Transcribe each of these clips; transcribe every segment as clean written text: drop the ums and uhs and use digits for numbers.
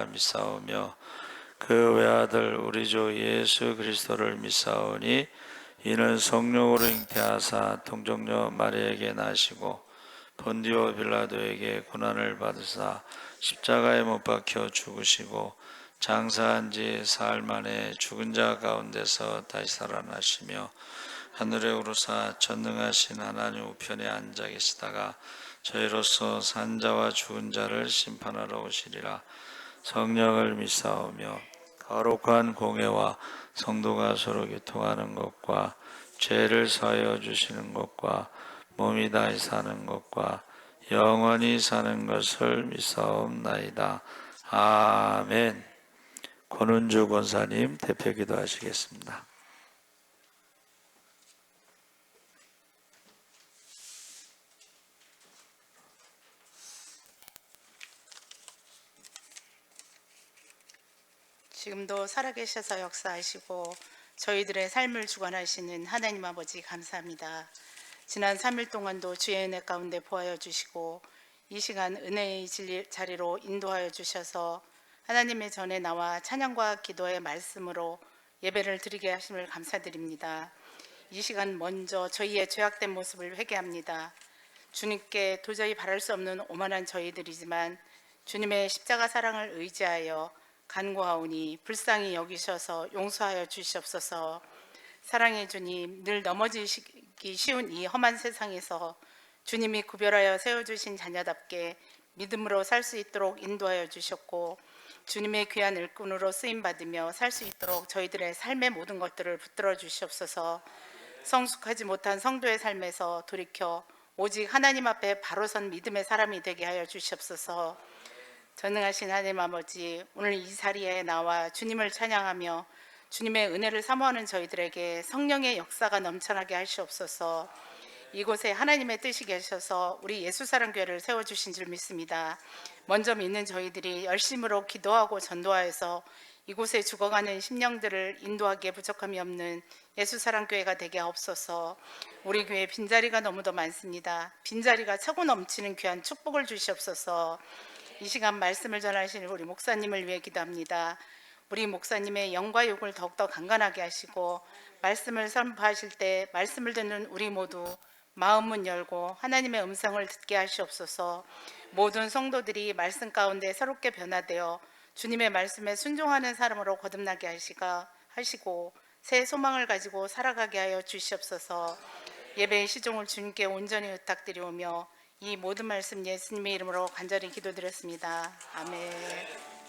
믿사오며 그 외아들 우리 주 예수 그리스도를 믿사오니 이는 성령으로 잉태하사 동정녀 마리아에게 나시고 본디오 빌라도에게 고난을 받으사 십자가에 못 박혀 죽으시고 장사한 지 사흘 만에 죽은 자 가운데서 다시 살아나시며 하늘에 오르사 전능하신 하나님 우편에 앉아 계시다가 저희로서 산자와 죽은 자를 심판하러 오시리라. 성령을 믿사오며 거룩한 공회와 성도가 서로 교통하는 것과 죄를 사하여 주시는 것과 몸이 다시 사는 것과 영원히 사는 것을 믿사옵나이다. 아멘. 권은주 권사님 대표 기도하시겠습니다. 지금도 살아계셔서 역사하시고 저희들의 삶을 주관하시는 하나님 아버지 감사합니다. 지난 3일 동안도 주의 은혜 가운데 보하여 주시고 이 시간 은혜의 자리로 인도하여 주셔서 하나님의 전에 나와 찬양과 기도의 말씀으로 예배를 드리게 하심을 감사드립니다. 이 시간 먼저 저희의 죄악된 모습을 회개합니다. 주님께 도저히 바랄 수 없는 오만한 저희들이지만 주님의 십자가 사랑을 의지하여 간구하오니 불쌍히 여기셔서 용서하여 주시옵소서. 사랑의 주님, 늘 넘어지기 쉬운 이 험한 세상에서 주님이 구별하여 세워주신 자녀답게 믿음으로 살 수 있도록 인도하여 주셨고 주님의 귀한 일꾼으로 쓰임받으며 살 수 있도록 저희들의 삶의 모든 것들을 붙들어 주시옵소서. 성숙하지 못한 성도의 삶에서 돌이켜 오직 하나님 앞에 바로 선 믿음의 사람이 되게 하여 주시옵소서. 전능하신 하나님 아버지, 오늘 이 자리에 나와 주님을 찬양하며 주님의 은혜를 사모하는 저희들에게 성령의 역사가 넘쳐나게 하시옵소서. 이곳에 하나님의 뜻이 계셔서 우리 예수사랑교회를 세워주신 줄 믿습니다. 먼저 믿는 저희들이 열심으로 기도하고 전도하여서 이곳에 죽어가는 심령들을 인도하기에 부족함이 없는 예수사랑교회가 되게 하옵소서. 우리 교회 빈자리가 너무도 많습니다. 빈자리가 차고 넘치는 귀한 축복을 주시옵소서. 이 시간 말씀을 전하시는 우리 목사님을 위해 기도합니다. 우리 목사님의 영과 욕을 더욱더 강건하게 하시고 말씀을 선포하실 때 말씀을 듣는 우리 모두 마음문 열고 하나님의 음성을 듣게 하시옵소서. 모든 성도들이 말씀 가운데 새롭게 변화되어 주님의 말씀에 순종하는 사람으로 거듭나게 하시고 새 소망을 가지고 살아가게 하여 주시옵소서. 예배의 시종을 주님께 온전히 부탁드리오며 이 모든 말씀 예수님의 이름으로 간절히 기도드렸습니다. 아멘.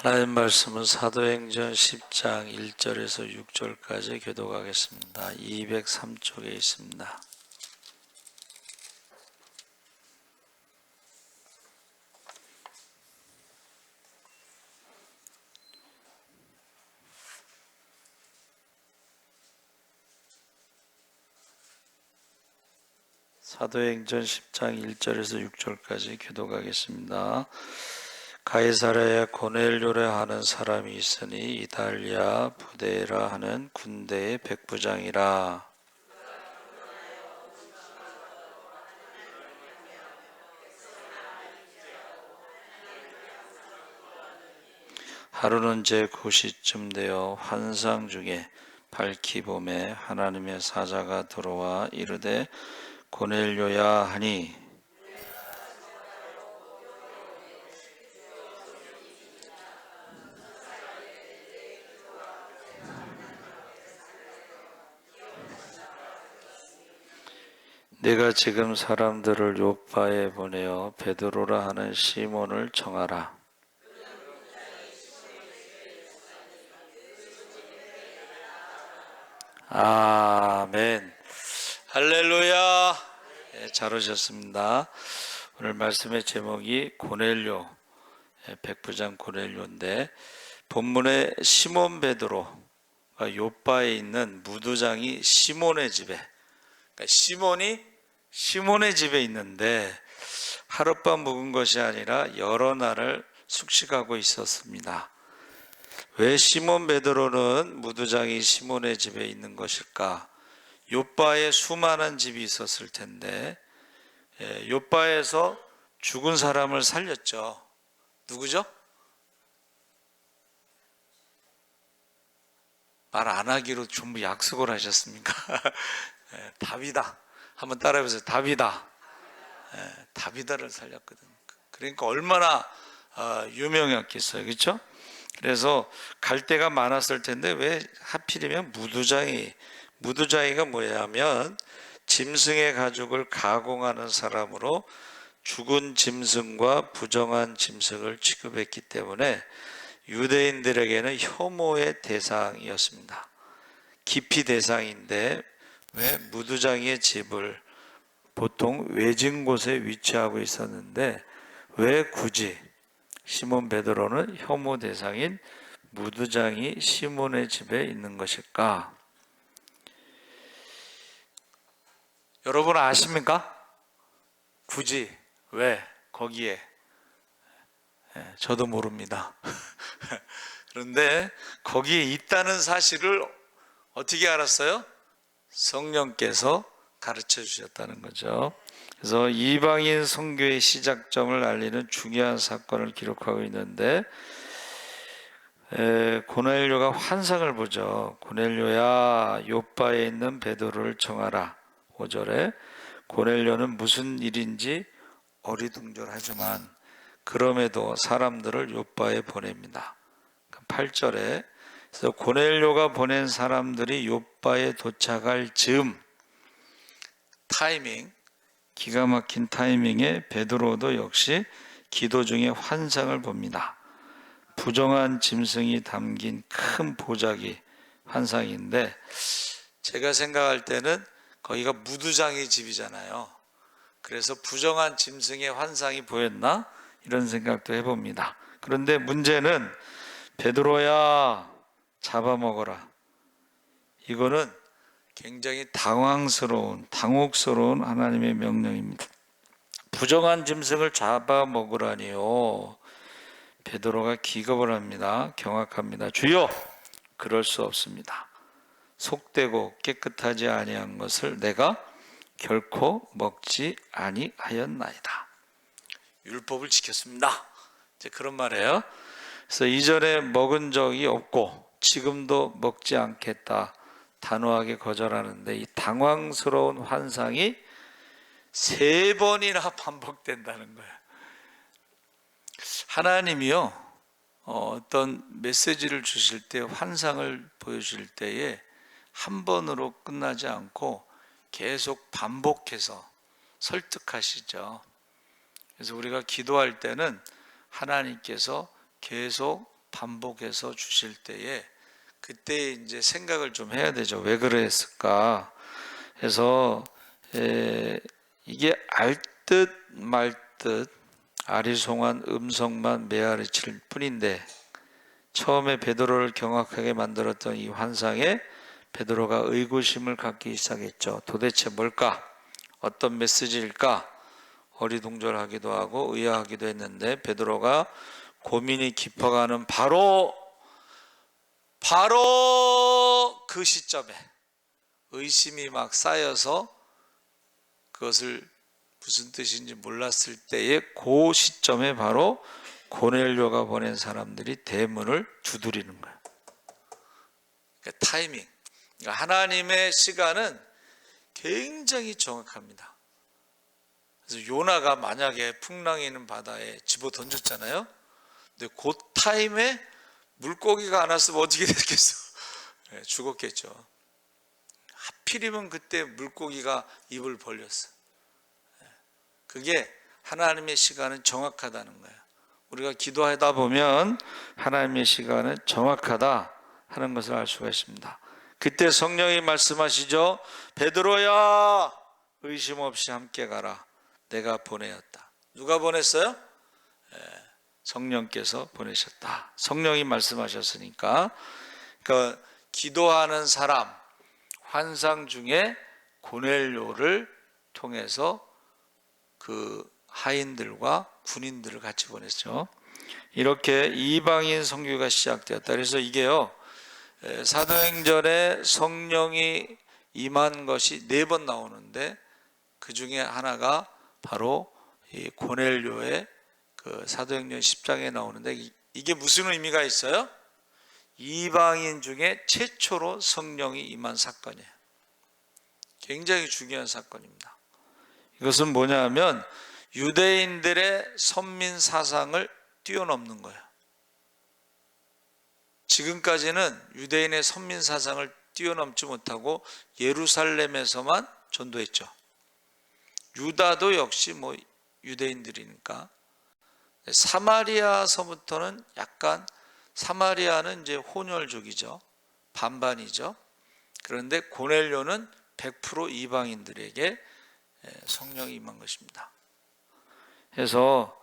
하나님 말씀은 사도행전 10장 1절에서 6절까지 교독하겠습니다. 203쪽에 있습니다. 사도행전 10장 1절에서 6절까지 교독하겠습니다. 가이사랴에 고넬료라 하는 사람이 있으니 이달리아 부데라 하는 군대의 백부장이라. 하루는 제 9시쯤 되어 환상 중에 밝히 봄에 하나님의 사자가 들어와 이르되 고넬료야 하니 내가 지금 사람들을 요파에 보내어 베드로라 하는 시몬을 청하라. 아멘. 할렐루야. 네, 잘 오셨습니다. 오늘 말씀의 제목이 고넬료, 백부장 고넬료인데 본문에 시몬 베드로가 요바에 있는 무두장이 시몬의 집에 그러니까 시몬이 시몬의 집에 있는데 하룻밤 묵은 것이 아니라 여러 날을 숙식하고 있었습니다. 왜 시몬 베드로는 무두장이 시몬의 집에 있는 것일까? 요바에 수많은 집이 있었을 텐데 요바에서 죽은 사람을 살렸죠. 누구죠? 말 안 하기로 전부 약속을 하셨습니까? 다비다. 한번 따라해보세요. 다비다. 다비다를 살렸거든. 그러니까 얼마나 유명했겠어요. 그렇죠? 그래서 갈 데가 많았을 텐데 왜 하필이면 무두장이가 뭐냐면 짐승의 가죽을 가공하는 사람으로 죽은 짐승과 부정한 짐승을 취급했기 때문에 유대인들에게는 혐오의 대상이었습니다. 기피 대상인데 왜 무두장이의 집을 보통 외진 곳에 위치하고 있었는데 왜 굳이 시몬 베드로는 혐오 대상인 무두장이 시몬의 집에 있는 것일까? 여러분 아십니까? 굳이 왜 거기에? 저도 모릅니다. 그런데 거기에 있다는 사실을 어떻게 알았어요? 성령께서 가르쳐 주셨다는 거죠. 그래서 이방인 선교의 시작점을 알리는 중요한 사건을 기록하고 있는데 고넬료가 환상을 보죠. 고넬료야 요바에 있는 베드로를 청하라. 5절에 고넬료는 무슨 일인지 어리둥절하지만 그럼에도 사람들을 요바에 보냅니다. 8절에 그래서 고넬료가 보낸 사람들이 요바에 도착할 즈음 타이밍, 기가 막힌 타이밍에 베드로도 역시 기도 중에 환상을 봅니다. 부정한 짐승이 담긴 큰 보자기 환상인데 제가 생각할 때는 거기가 무두장의 집이잖아요. 그래서 부정한 짐승의 환상이 보였나? 이런 생각도 해봅니다. 그런데 문제는 베드로야 잡아먹어라. 이거는 굉장히 당혹스러운 하나님의 명령입니다. 부정한 짐승을 잡아먹으라니요. 베드로가 기겁을 합니다. 경악합니다. 주여, 그럴 수 없습니다. 속되고 깨끗하지 아니한 것을 내가 결코 먹지 아니하였나이다. 율법을 지켰습니다. 이제 그런 말이에요. 그래서 이전에 먹은 적이 없고 지금도 먹지 않겠다 단호하게 거절하는데 이 당황스러운 환상이 3번이나 반복된다는 거예요. 하나님이요 어떤 메시지를 주실 때 환상을 보여주실 때에 한 번으로 끝나지 않고 계속 반복해서 설득하시죠. 그래서 우리가 기도할 때는 하나님께서 계속 반복해서 주실 때에 그때 이제 생각을 좀 해야 되죠. 왜 그랬을까? 그래서 이게 알 듯 말 듯 아리송한 음성만 메아리칠 뿐인데 처음에 베드로를 경악하게 만들었던 이 환상에 베드로가 의구심을 갖기 시작했죠. 도대체 뭘까? 어떤 메시지일까? 어리둥절하기도 하고 의아하기도 했는데 베드로가 고민이 깊어가는 바로 그 시점에 의심이 막 쌓여서 그것을 무슨 뜻인지 몰랐을 때에 그 시점에 바로 고넬료가 보낸 사람들이 대문을 두드리는 거예요. 그러니까 타이밍. 그러니까 하나님의 시간은 굉장히 정확합니다. 그래서 요나가 만약에 풍랑이 있는 바다에 집어 던졌잖아요. 근데 그 타임에 물고기가 안 왔으면 어떻게 됐겠어? 죽었겠죠. 하필이면 그때 물고기가 입을 벌렸어. 그게 하나님의 시간은 정확하다는 거예요. 우리가 기도하다 보면 하나님의 시간은 정확하다 하는 것을 알 수가 있습니다. 그때 성령이 말씀하시죠. 베드로야 의심 없이 함께 가라. 내가 보내었다. 누가 보냈어요? 성령께서 보내셨다. 성령이 말씀하셨으니까. 그러니까 기도하는 사람 환상 중에 고넬료를 통해서 그 하인들과 군인들을 같이 보냈죠. 이렇게 이방인 선교가 시작되었다. 그래서 이게요, 사도행전에 성령이 임한 것이 4번 나오는데 그 중에 하나가 바로 이 고넬료의 그 사도행전 10장에 나오는데, 이게 무슨 의미가 있어요? 이방인 중에 최초로 성령이 임한 사건이에요. 굉장히 중요한 사건입니다. 이것은 뭐냐 하면 유대인들의 선민 사상을 뛰어넘는 거예요. 지금까지는 유대인의 선민 사상을 뛰어넘지 못하고 예루살렘에서만 전도했죠. 유다도 역시 뭐 유대인들이니까. 사마리아서부터는 약간, 사마리아는 이제 혼혈족이죠. 반반이죠. 그런데 고넬료는 100% 이방인들에게 성령이 임한 것입니다. 그래서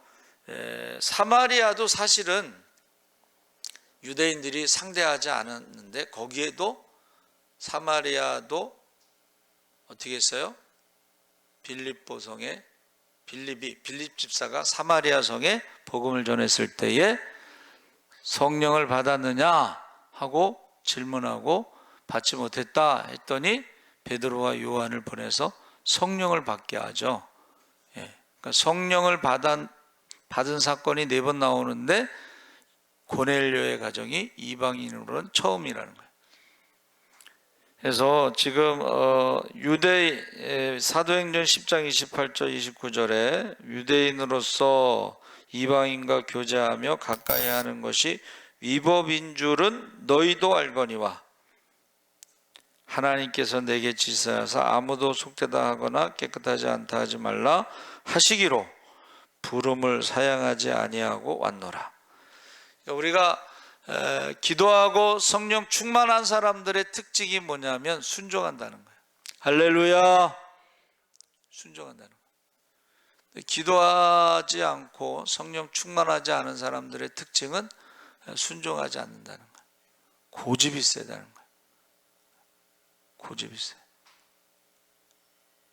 사마리아도 사실은 유대인들이 상대하지 않았는데, 거기에도 사마리아도 어떻게 했어요? 빌립 집사가 사마리아 성에 복음을 전했을 때에 성령을 받았느냐 하고 질문하고 받지 못했다 했더니 베드로와 요한을 보내서 성령을 받게 하죠. 그러니까 성령을 받은 사건이 4번 나오는데 고넬료의 가정이 이방인으로는 처음이라는 거예요. 그래서 지금 사도행전 10장 28절 29절에 유대인으로서 이방인과 교제하며 가까이 하는 것이 위법인 줄은 너희도 알거니와 하나님께서 내게 지시하사 아무도 속되다 하거나 깨끗하지 않다 하지 말라 하시기로 부름을 사양하지 아니하고 왔노라. 우리가 기도하고 성령 충만한 사람들의 특징이 뭐냐면 순종한다는 거예요. 할렐루야. 순종한다는 거예요. 기도하지 않고 성령 충만하지 않은 사람들의 특징은 순종하지 않는다는 거예요. 고집이 세다는 거예요. 고집이 세.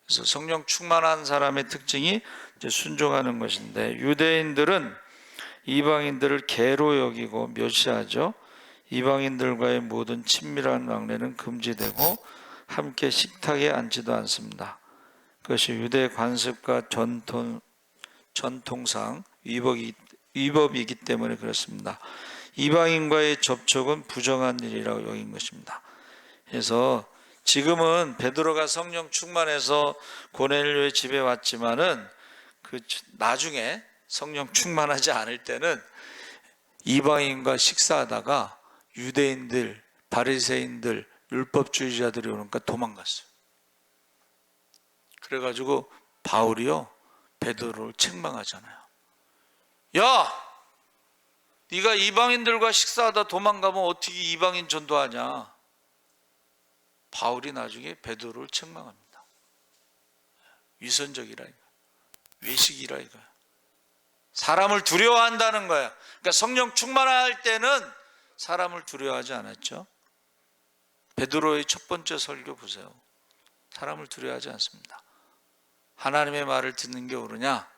그래서 성령 충만한 사람의 특징이 이제 순종하는 것인데, 유대인들은 이방인들을 개로 여기고 멸시하죠. 이방인들과의 모든 친밀한 관계는 금지되고 함께 식탁에 앉지도 않습니다. 그것이 유대 관습과 전통상 위법이기 때문에 그렇습니다. 이방인과의 접촉은 부정한 일이라고 여긴 것입니다. 그래서 지금은 베드로가 성령 충만해서 고넬료의 집에 왔지만은 그 나중에 성령 충만하지 않을 때는 이방인과 식사하다가 유대인들, 바리새인들, 율법주의자들이 오니까 도망갔어요. 그래가지고 바울이요, 베드로를 책망하잖아요. 야, 네가 이방인들과 식사하다 도망가면 어떻게 이방인 전도하냐? 바울이 나중에 베드로를 책망합니다. 위선적이라 이거, 외식이라 이거야. 사람을 두려워한다는 거야. 그러니까 성령 충만할 때는 사람을 두려워하지 않았죠. 베드로의 첫 번째 설교 보세요. 사람을 두려워하지 않습니다. 하나님의 말을 듣는 게 옳으냐,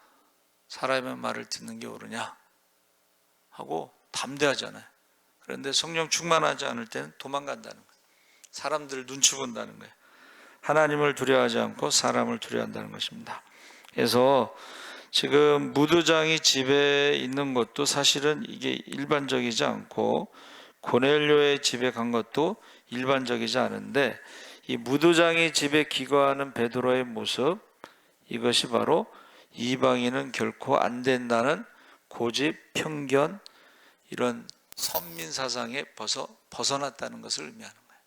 사람의 말을 듣는 게 옳으냐 하고 담대하잖아요. 그런데 성령 충만하지 않을 때는 도망간다는 거예요. 사람들 눈치 본다는 거예요. 하나님을 두려워하지 않고 사람을 두려워한다는 것입니다. 그래서 지금 무두장이 집에 있는 것도 사실은 이게 일반적이지 않고 고넬료의 집에 간 것도 일반적이지 않은데, 이 무두장이 집에 기거하는 베드로의 모습, 이것이 바로 이방인은 결코 안 된다는 고집, 편견, 이런 선민 사상에 벗어났다는 것을 의미하는 거예요.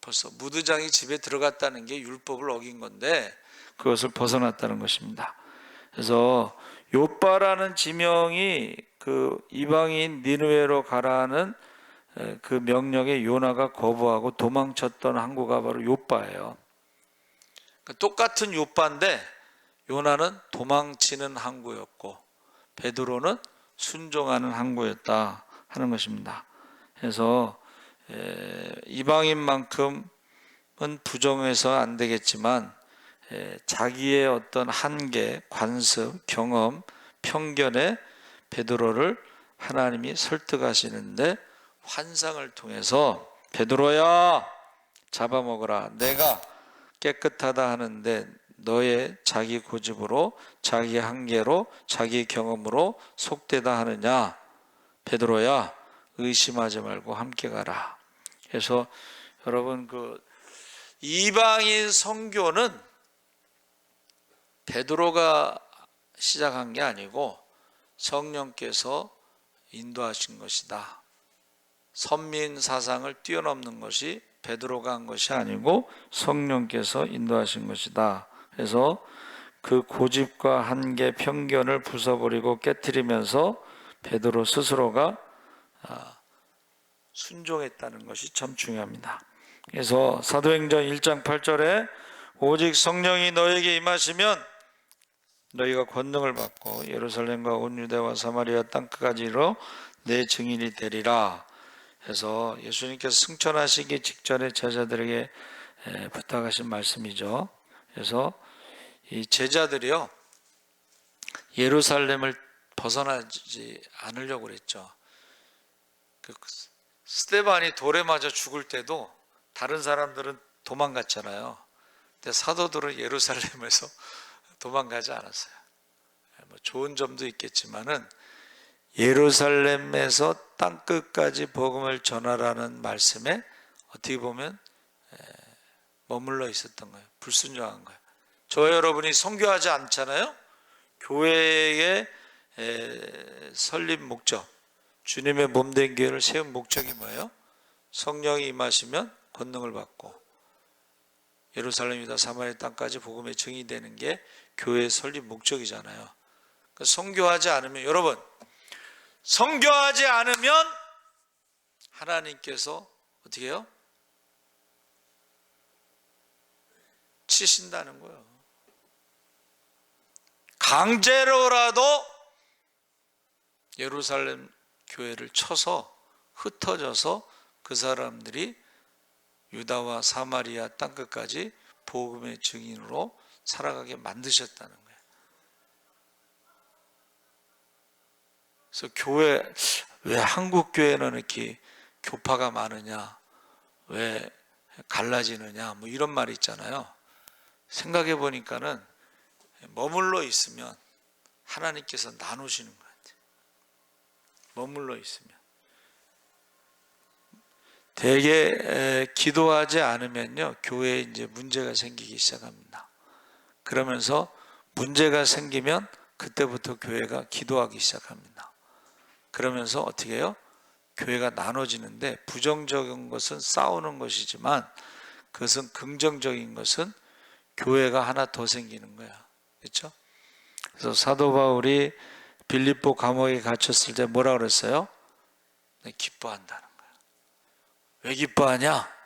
벌써 무두장이 집에 들어갔다는 게 율법을 어긴 건데 그것을 벗어났다는 것입니다. 그래서 요빠라는 지명이 그 이방인 니느웨로 가라는 그 명령에 요나가 거부하고 도망쳤던 항구가 바로 요빠예요. 그러니까 똑같은 요빠인데 요나는 도망치는 항구였고 베드로는 순종하는 항구였다 하는 것입니다. 그래서 이방인만큼 부정해서 안 되겠지만 자기의 어떤 한계, 관습, 경험, 편견에 베드로를 하나님이 설득하시는데 환상을 통해서 베드로야 잡아먹어라. 내가 깨끗하다 하는데 너의 자기 고집으로 자기 한계로 자기 경험으로 속되다 하느냐. 베드로야 의심하지 말고 함께 가라. 그래서 여러분 그 이방인 선교는 베드로가 시작한 게 아니고 성령께서 인도하신 것이다. 선민 사상을 뛰어넘는 것이 베드로가 한 것이 아니고 성령께서 인도하신 것이다. 그래서 그 고집과 한계, 편견을 부숴버리고 깨트리면서 베드로 스스로가 순종했다는 것이 참 중요합니다. 그래서 사도행전 1장 8절에 오직 성령이 너에게 임하시면 너희가 권능을 받고 예루살렘과 온 유대와 사마리아 땅끝까지로 내 증인이 되리라. 해서 예수님께서 승천하시기 직전에 제자들에게 부탁하신 말씀이죠. 그래서 이 제자들이요 예루살렘을 벗어나지 않으려고 그랬죠. 그 스데반이 돌에 맞아 죽을 때도 다른 사람들은 도망갔잖아요. 근데 사도들은 예루살렘에서 도망가지 않았어요. 뭐 좋은 점도 있겠지만은 예루살렘에서 땅끝까지 복음을 전하라는 말씀에 어떻게 보면 머물러 있었던 거예요. 불순종한 거예요. 저와 여러분이 선교하지 않잖아요. 교회의 설립 목적, 주님의 몸된 교회를 세운 목적이 뭐예요? 성령이 임하시면 권능을 받고 예루살렘이다 사마리아 땅까지 복음의 증인이 되는 게 교회의 설립 목적이잖아요. 그러니까 선교하지 않으면 여러분 선교하지 않으면 하나님께서 어떻게 해요? 치신다는 거예요. 강제로라도 예루살렘 교회를 쳐서 흩어져서 그 사람들이 유다와 사마리아 땅끝까지 복음의 증인으로 살아가게 만드셨다는 거예요. 그래서 교회, 왜 한국 교회는 이렇게 교파가 많으냐, 왜 갈라지느냐, 뭐 이런 말이 있잖아요. 생각해 보니까는 머물러 있으면 하나님께서 나누시는 것 같아요. 머물러 있으면. 되게 기도하지 않으면요, 교회에 이제 문제가 생기기 시작합니다. 그러면서 문제가 생기면 그때부터 교회가 기도하기 시작합니다. 그러면서 어떻게 해요? 교회가 나눠지는데 부정적인 것은 싸우는 것이지만 그것은 긍정적인 것은 교회가 하나 더 생기는 거야. 그렇죠? 그래서 사도 바울이 빌립보 감옥에 갇혔을 때 뭐라 그랬어요? 네, 기뻐한다는 거야. 왜 기뻐하냐?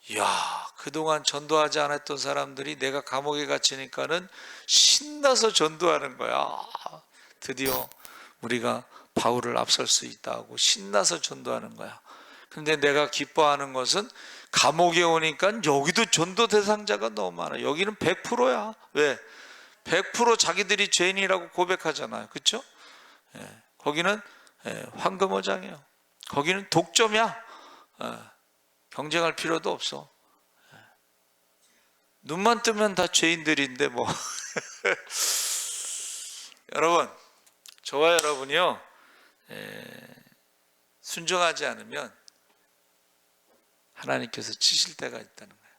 이야, 그동안 전도하지 않았던 사람들이 내가 감옥에 갇히니까는 신나서 전도하는 거야. 드디어 우리가 바울을 앞설 수 있다고 신나서 전도하는 거야. 근데 내가 기뻐하는 것은 감옥에 오니까 여기도 전도 대상자가 너무 많아. 여기는 100%야. 왜? 100% 자기들이 죄인이라고 고백하잖아요. 그렇죠? 거기는 황금어장이에요. 거기는 독점이야. 경쟁할 필요도 없어. 눈만 뜨면 다 죄인들인데 뭐. 여러분, 저와 여러분이요 순종하지 않으면 하나님께서 치실 때가 있다는 거예요.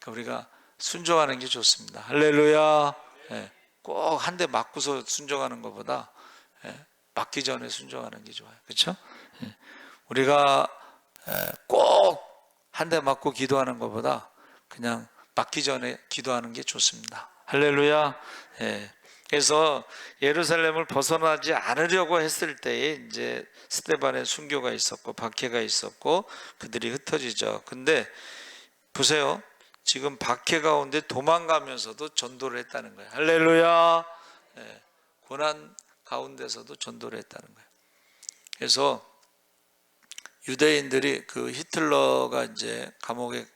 그러니까 우리가 순종하는 게 좋습니다. 할렐루야. 꼭 한 대 맞고서 순종하는 것보다 맞기 전에 순종하는 게 좋아요. 그렇죠? 우리가 꼭 한 대 맞고 기도하는 것보다 그냥 맞기 전에 기도하는 게 좋습니다. 할렐루야. 그래서 예루살렘을 벗어나지 않으려고 했을 때에 이제 스데반의 순교가 있었고 박해가 있었고 그들이 흩어지죠. 근데 보세요. 지금 박해 가운데 도망가면서도 전도를 했다는 거예요. 할렐루야. 고난 가운데서도 전도를 했다는 거예요. 그래서 유대인들이 그 히틀러가 이제 감옥에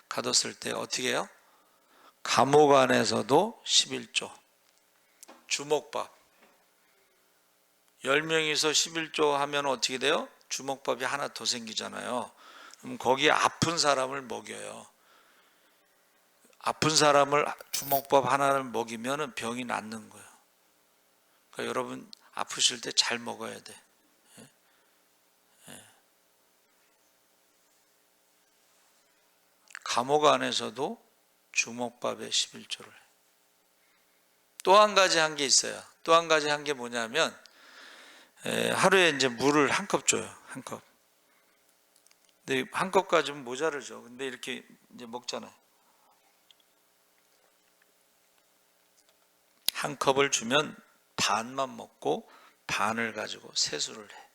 가뒀을 때 어떻게 해요? 감옥 안에서도 11조. 주먹밥. 10명이서 11조 하면 어떻게 돼요? 주먹밥이 하나 더 생기잖아요. 그럼 거기에 아픈 사람을 먹여요. 아픈 사람을 주먹밥 하나를 먹이면 병이 낫는 거예요. 그러니까 여러분 아프실 때 잘 먹어야 돼. 감옥 안에서도 주먹밥에 11조를 해. 또 한 가지 한 게 있어요. 또 한 가지 한 게 뭐냐면 하루에 이제 물을 한 컵 줘요. 한 컵. 근데 한 컵까지는 모자르죠. 근데 이렇게 이제 먹잖아요. 한 컵을 주면 반만 먹고 반을 가지고 세수를 해.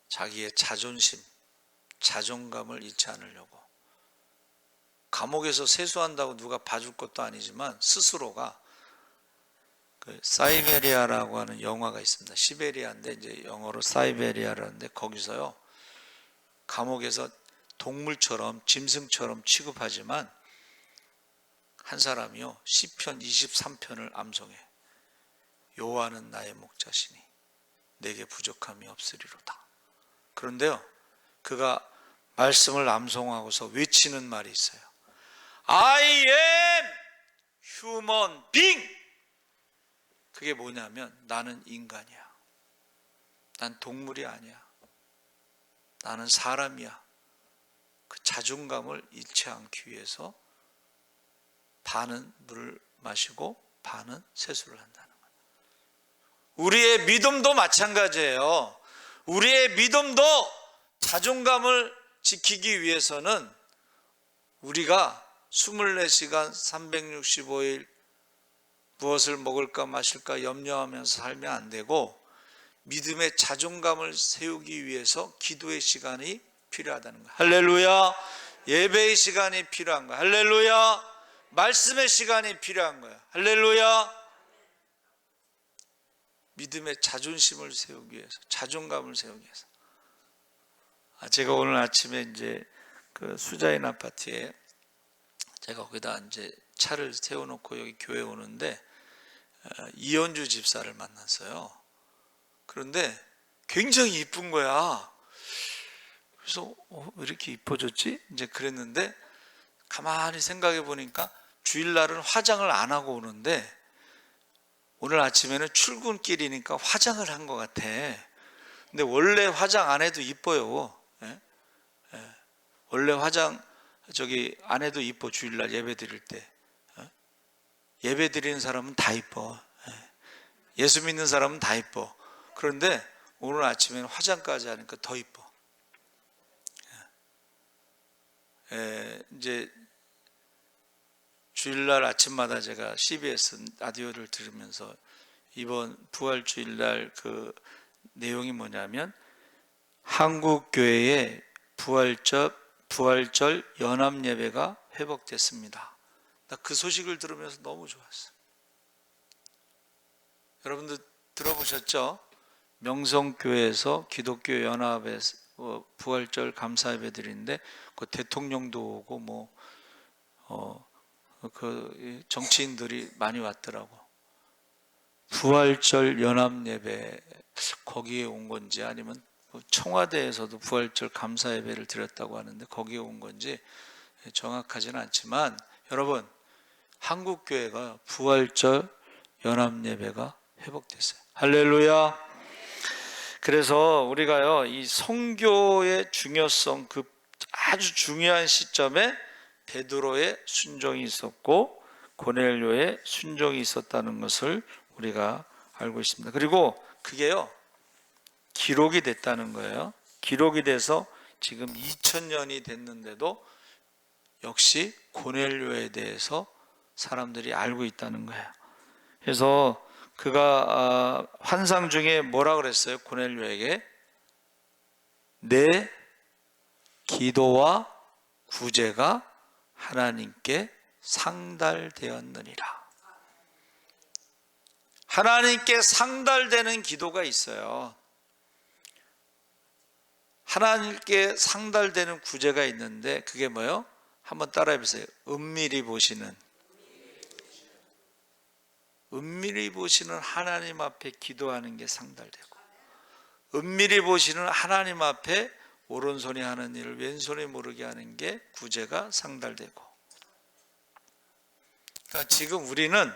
자기의 자존심, 자존감을 잃지 않으려고. 감옥에서 세수한다고 누가 봐줄 것도 아니지만 스스로가 그 사이베리아라고 하는 영화가 있습니다. 시베리아인데 이제 영어로 사이베리아라는데 거기서요. 감옥에서 동물처럼 짐승처럼 취급하지만 한 사람이요. 시편 23편을 암송해. 여호와는 나의 목자시니 내게 부족함이 없으리로다. 그런데요. 그가 말씀을 암송하고서 외치는 말이 있어요. I am human being. 그게 뭐냐면 나는 인간이야. 난 동물이 아니야. 나는 사람이야. 그 자존감을 잃지 않기 위해서 반은 물을 마시고 반은 세수를 한다는 거예요. 우리의 믿음도 마찬가지예요. 우리의 믿음도 자존감을 지키기 위해서는 우리가 24시간 365일 무엇을 먹을까 마실까 염려하면서 살면 안 되고 믿음의 자존감을 세우기 위해서 기도의 시간이 필요하다는 거예요. 할렐루야. 예배의 시간이 필요한 거예요. 할렐루야. 말씀의 시간이 필요한 거예요. 할렐루야. 믿음의 자존심을 세우기 위해서, 자존감을 세우기 위해서. 제가 오늘 아침에 이제 그 수자인 아파트에 제가 거기다 이제 차를 세워놓고 여기 교회 오는데 이현주 집사를 만났어요. 그런데 굉장히 이쁜 거야. 그래서 왜 이렇게 이뻐졌지? 이제 그랬는데 가만히 생각해 보니까 주일날은 화장을 안 하고 오는데 오늘 아침에는 출근길이니까 화장을 한 것 같아. 근데 원래 화장 안 해도 이뻐요. 원래 화장 안 해도 이뻐. 주일날 예배 드릴 때 예배 드리는 사람은 다 이뻐. 예수 믿는 사람은 다 이뻐. 그런데 오늘 아침에는 화장까지 하니까 더 이뻐. 이제 주일날 아침마다 제가 CBS 라디오를 들으면서 이번 부활주일날 그 내용이 뭐냐면 한국교회의 부활절 연합예배가 회복됐습니다. 나 그 소식을 들으면서 너무 좋았어. 여러분들 들어보셨죠? 명성교회에서 기독교 연합에서 부활절 감사예배드리는데 그 대통령도 오고 그 정치인들이 많이 왔더라고. 부활절 연합예배 거기에 온 건지 아니면 청와대에서도 부활절 감사예배를 드렸다고 하는데 거기에 온 건지 정확하지는 않지만 여러분 한국교회가 부활절 연합예배가 회복됐어요. 할렐루야. 그래서 우리가요 이 선교의 중요성 그 아주 중요한 시점에 베드로의 순종이 있었고 고넬료의 순종이 있었다는 것을 우리가 알고 있습니다. 그리고 그게요 기록이 됐다는 거예요. 기록이 돼서 지금 2000년이 됐는데도 역시 고넬료에 대해서 사람들이 알고 있다는 거예요. 그래서 그가 환상 중에 뭐라 그랬어요? 고넬료에게 내 기도와 구제가 하나님께 상달되었느니라. 하나님께 상달되는 기도가 있어요. 하나님께 상달되는 구제가 있는데 그게 뭐예요? 한번 따라해 보세요. 은밀히 보시는 하나님 앞에 기도하는 게 상달되고, 은밀히 보시는 하나님 앞에 오른손이 하는 일을 왼손이 모르게 하는 게 구제가 상달되고. 그러니까 지금 우리는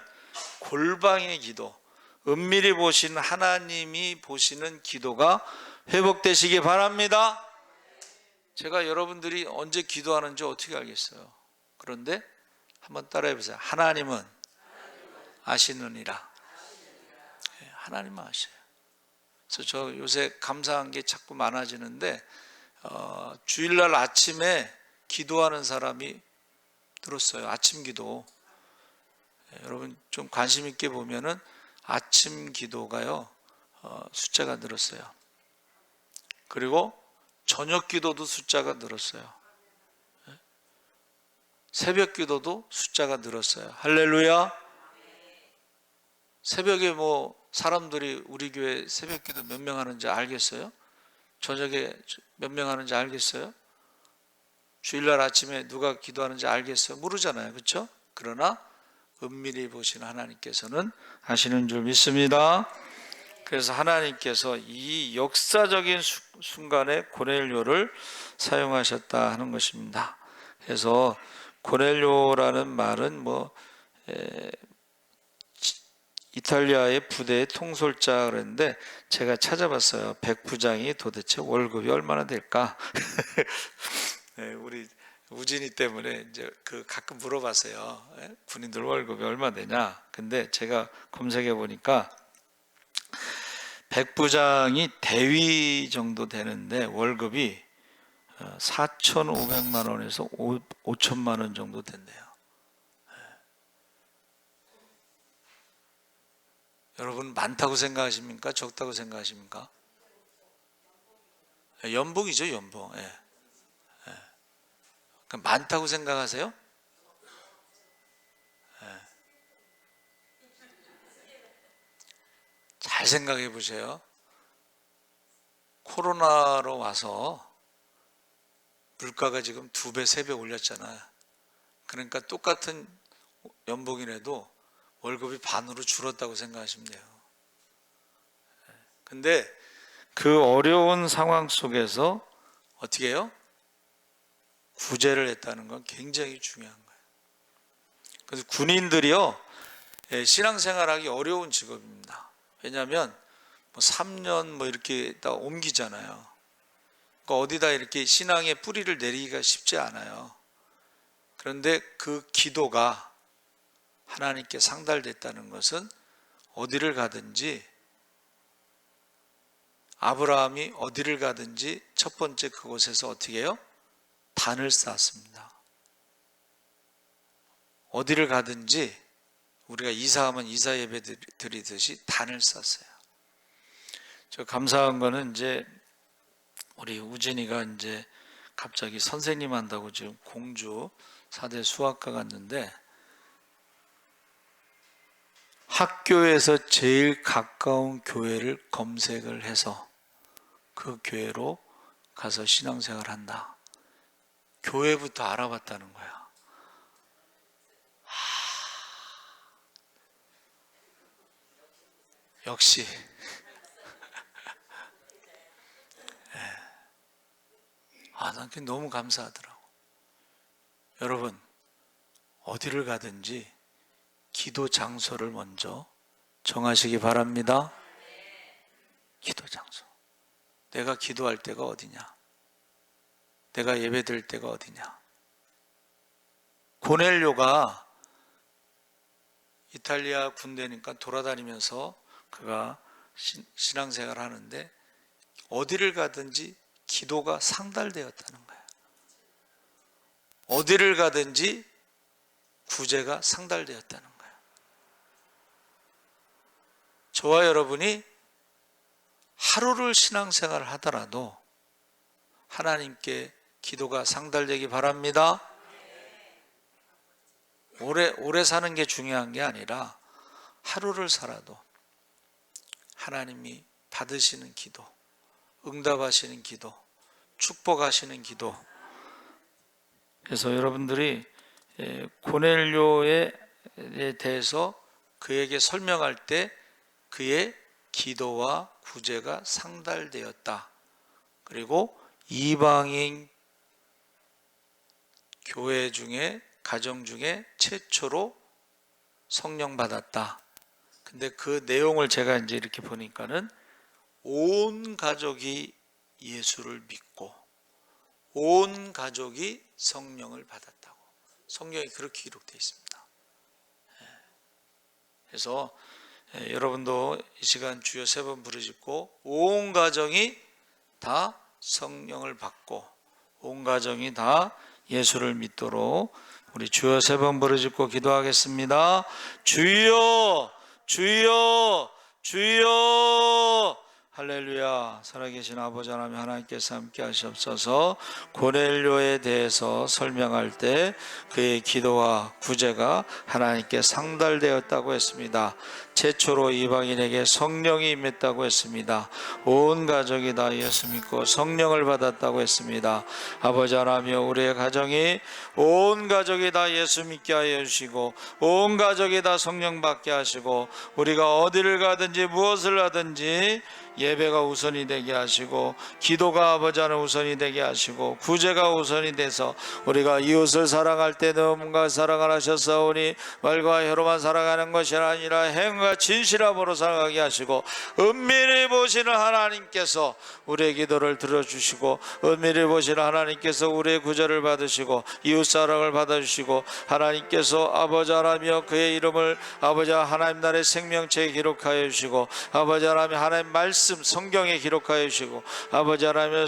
골방의 기도, 은밀히 보시는 하나님이 보시는 기도가 회복되시기 바랍니다. 제가 여러분들이 언제 기도하는지 어떻게 알겠어요? 그런데 한번 따라해 보세요. 하나님은 아시느니라. 하나님은 아셔요. 그래서 저 요새 감사한 게 자꾸 많아지는데 주일날 아침에 기도하는 사람이 늘었어요. 아침 기도. 여러분 좀 관심 있게 보면은 아침 기도가요 숫자가 늘었어요. 그리고 저녁 기도도 숫자가 늘었어요. 새벽 기도도 숫자가 늘었어요. 할렐루야. 새벽에 뭐 사람들이 우리 교회 새벽 기도 몇 명 하는지 알겠어요? 저녁에 몇 명 하는지 알겠어요? 주일날 아침에 누가 기도하는지 알겠어요? 모르잖아요. 그렇죠? 그러나 은밀히 보시는 하나님께서는 아시는 줄 믿습니다. 그래서 하나님께서 이 역사적인 순간에 고넬료를 사용하셨다 하는 것입니다. 그래서 고넬료라는 말은 이탈리아의 부대의 통솔자 그랬는데 제가 찾아봤어요. 백부장이 도대체 월급이 얼마나 될까? 네, 우리 우진이 때문에 이제 가끔 물어봤어요. 군인들 월급이 얼마 되냐? 근데 제가 검색해 보니까 백부장이 대위 정도 되는데 월급이 4,500만 원에서 5천만 원 정도 된대요. 여러분 많다고 생각하십니까? 적다고 생각하십니까? 연봉이죠, 연봉. 그럼 많다고 생각하세요? 잘 생각해 보세요. 코로나로 와서 물가가 지금 2배, 3배 올렸잖아요. 그러니까 똑같은 연봉이라도 월급이 반으로 줄었다고 생각하시면 돼요. 근데 그 어려운 상황 속에서 어떻게 해요? 구제를 했다는 건 굉장히 중요한 거예요. 그래서 군인들이요, 신앙생활하기 어려운 직업입니다. 왜냐하면 3년 이렇게 다 옮기잖아요. 그러니까 어디다 이렇게 신앙의 뿌리를 내리기가 쉽지 않아요. 그런데 그 기도가 하나님께 상달됐다는 것은 어디를 가든지, 아브라함이 어디를 가든지 첫 번째 그곳에서 어떻게 해요? 단을 쌓았습니다. 어디를 가든지 우리가 이사하면 이사 예배 드리듯이 단을 쌓았어요. 저 감사한 거는 이제 우리 우진이가 이제 갑자기 선생님 한다고 지금 공주 4대 수학과 갔는데 학교에서 제일 가까운 교회를 검색을 해서 그 교회로 가서 신앙생활을 한다. 교회부터 알아봤다는 거야. 역시 난 그게 너무 감사하더라고. 여러분 어디를 가든지 기도 장소를 먼저 정하시기 바랍니다. 기도 장소. 내가 기도할 때가 어디냐? 내가 예배 드릴 때가 어디냐? 고넬료가 이탈리아 군대니까 돌아다니면서 그가 신앙생활을 하는데 어디를 가든지 기도가 상달되었다는 거예요. 어디를 가든지 구제가 상달되었다는 거예요. 저와 여러분이 하루를 신앙생활을 하더라도 하나님께 기도가 상달되기 바랍니다. 오래 사는 게 중요한 게 아니라 하루를 살아도 하나님이 받으시는 기도, 응답하시는 기도, 축복하시는 기도. 그래서 여러분들이 고넬료에 대해서 그에게 설명할 때 그의 기도와 구제가 상달되었다. 그리고 이방인 교회 중에 가정 중에 최초로 성령 받았다. 근데 그 내용을 제가 이제 이렇게 보니까는 온 가족이 예수를 믿고 온 가족이 성령을 받았다고 성경에 그렇게 기록되어 있습니다. 그래서 여러분도 이 시간 주여 3번 부르짖고 온 가정이 다 성령을 받고 온 가정이 다 예수를 믿도록 우리 주여 3번 부르짖고 기도하겠습니다. 주여 주여 주여. 할렐루야. 살아계신 아버지 하나님, 하나님께서 함께 하시옵소서. 고넬료에 대해서 설명할 때 그의 기도와 구제가 하나님께 상달되었다고 했습니다. 최초로 이방인에게 성령이 임했다고 했습니다. 온 가족이 다 예수 믿고 성령을 받았다고 했습니다. 아버지 하나님, 우리의 가정이 온 가족이 다 예수 믿게 하여 주시고 온 가족이 다 성령 받게 하시고 우리가 어디를 가든지 무엇을 하든지 예배가 우선이 되게 하시고 기도가 아버지 하나님 우선이 되게 하시고 구제가 우선이 돼서 우리가 이웃을 사랑할 때 누군가 사랑을 하셨사오니 말과 혀로만 사랑하는 것이 아니라 행과 진실함으로 사랑하게 하시고 은밀히 보시는 하나님께서 우리의 기도를 들어주시고 은밀히 보시는 하나님께서 우리의 구제를 받으시고 이웃 사랑을 받아주시고 하나님께서 아버지 하나님이여 그의 이름을 아버지 하나님 나라의 생명책에 기록하여 주시고 아버지 하나님 하나님 말씀 성경에 기록하여 주시고 아버지 하나님